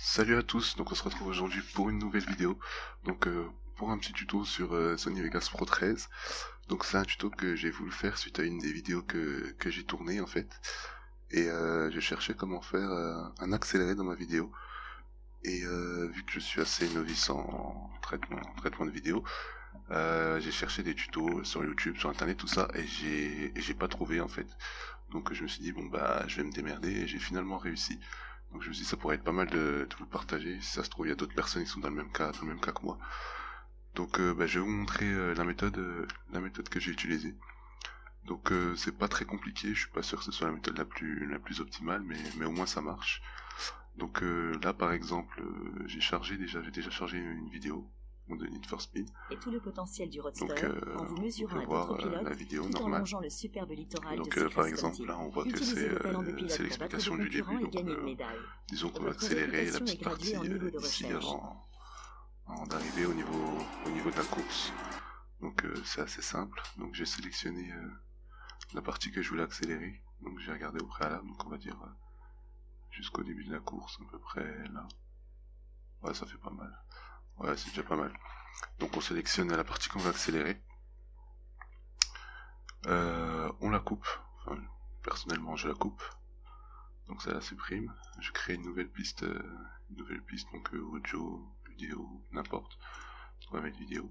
Salut à tous, donc on se retrouve aujourd'hui pour une nouvelle vidéo, donc pour un petit tuto sur Sony Vegas Pro 13. Donc c'est un tuto que j'ai voulu faire suite à une des vidéos que j'ai tourné en fait, et j'ai cherché comment faire un accéléré dans ma vidéo, et vu que je suis assez novice en traitement de vidéo, j'ai cherché des tutos sur YouTube, sur internet, tout ça, et j'ai pas trouvé en fait. Donc je me suis dit bon bah je vais me démerder, et j'ai finalement réussi. Donc je me suis dit ça pourrait être pas mal de vous le partager, si ça se trouve il y a d'autres personnes qui sont dans le même cas que moi. Donc je vais vous montrer la méthode que j'ai utilisée. Donc c'est pas très compliqué, je suis pas sûr que ce soit la méthode la plus optimale, mais au moins ça marche. Donc là par exemple j'ai déjà chargé une vidéo de Need for Speed. Et tout le potentiel du roadster Donc en vous mesurant à voir d'autres pilotes la vidéo tout en normale. longeant le superbe littoral Donc de par exemple là on voit que Utilisez vos talents de pilote c'est pour l'explication battre du vos concurrents début. et gagner Donc une médaille. disons qu'on va Votre accélérer la réputation petite est graduée partie en niveau de ici recherche. avant d'arriver au niveau de la course. Donc c'est assez simple. Donc j'ai sélectionné la partie que je voulais accélérer. Donc j'ai regardé au préalable, donc on va dire jusqu'au début de la course, à peu près là. Ouais, ça fait pas mal. Ouais, c'est déjà pas mal. Donc on sélectionne la partie qu'on va accélérer. On la coupe. Enfin, personnellement je la coupe. Donc ça la supprime. Je crée une nouvelle piste donc audio, vidéo, n'importe. On va mettre vidéo.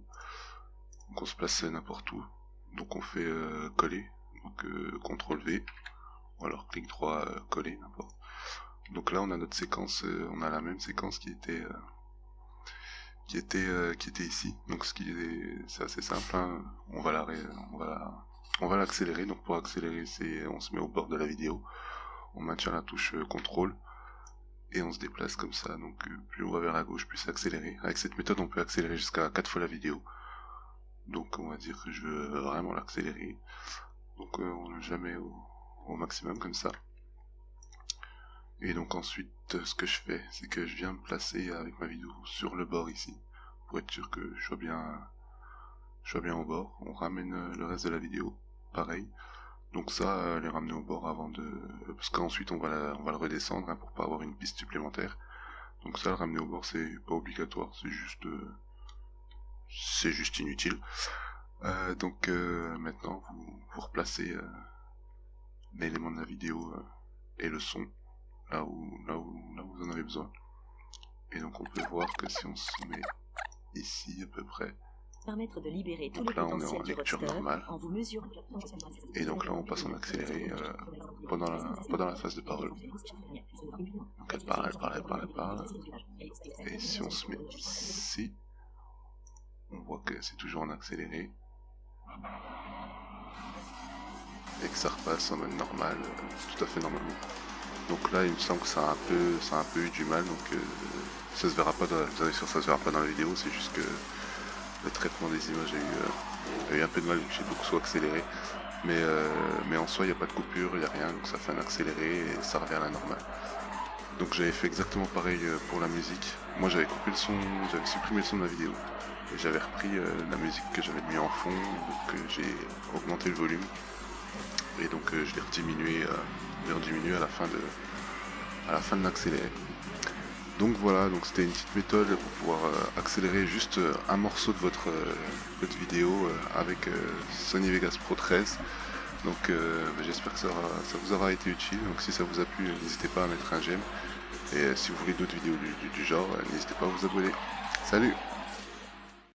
Donc on se place n'importe où. Donc on fait coller. Donc CTRL V. Ou alors clic droit, coller, n'importe. Donc là on a notre séquence, on a la même séquence qui était ici. Donc c'est assez simple, hein. On va l'accélérer. Donc pour accélérer, on se met au bord de la vidéo, on maintient la touche CTRL et on se déplace comme ça. Donc plus on va vers la gauche, plus c'est accéléré. Avec cette méthode, on peut accélérer jusqu'à 4 fois la vidéo. Donc on va dire que je veux vraiment l'accélérer. Donc on le jamais au maximum comme ça. Et donc ensuite, ce que je fais, c'est que je viens me placer avec ma vidéo sur le bord ici, pour être sûr que je sois bien au bord. On ramène le reste de la vidéo, pareil. Donc ça, les ramener au bord avant de... Parce qu'ensuite on va le redescendre, hein, pour pas avoir une piste supplémentaire. Donc ça, le ramener au bord, c'est pas obligatoire, c'est juste inutile. Donc maintenant, vous replacez l'élément de la vidéo et le son là où vous en avez besoin. Et donc on peut voir que si on se met ici à peu près, Permettre de libérer tout donc le là on est en potentiel du lecture roadster normale, en vous mesurant. et donc là on passe en accéléré pendant la phase de parole. Donc elle parle, et si on se met ici, on voit que c'est toujours en accéléré, et que ça repasse en mode normal, tout à fait normalement. Donc là il me semble que ça a un peu eu du mal, donc ça se verra pas vous allez sûr, ça se verra pas dans la vidéo, c'est juste que le traitement des images a eu un peu de mal, vu que j'ai beaucoup accéléré, mais en soi il n'y a pas de coupure, il n'y a rien, donc ça fait un accéléré et ça revient à la normale. Donc j'avais fait exactement pareil pour la musique. Moi j'avais coupé le son, j'avais supprimé le son de ma vidéo, et j'avais repris la musique que j'avais mis en fond, donc j'ai augmenté le volume, et donc je l'ai rediminué à la fin de l'accéléré. Donc voilà, donc c'était une petite méthode pour pouvoir accélérer juste un morceau de votre vidéo avec Sony Vegas Pro 13. Donc j'espère que ça vous aura été utile. Donc si ça vous a plu, n'hésitez pas à mettre un j'aime. Et si vous voulez d'autres vidéos du genre, n'hésitez pas à vous abonner. Salut!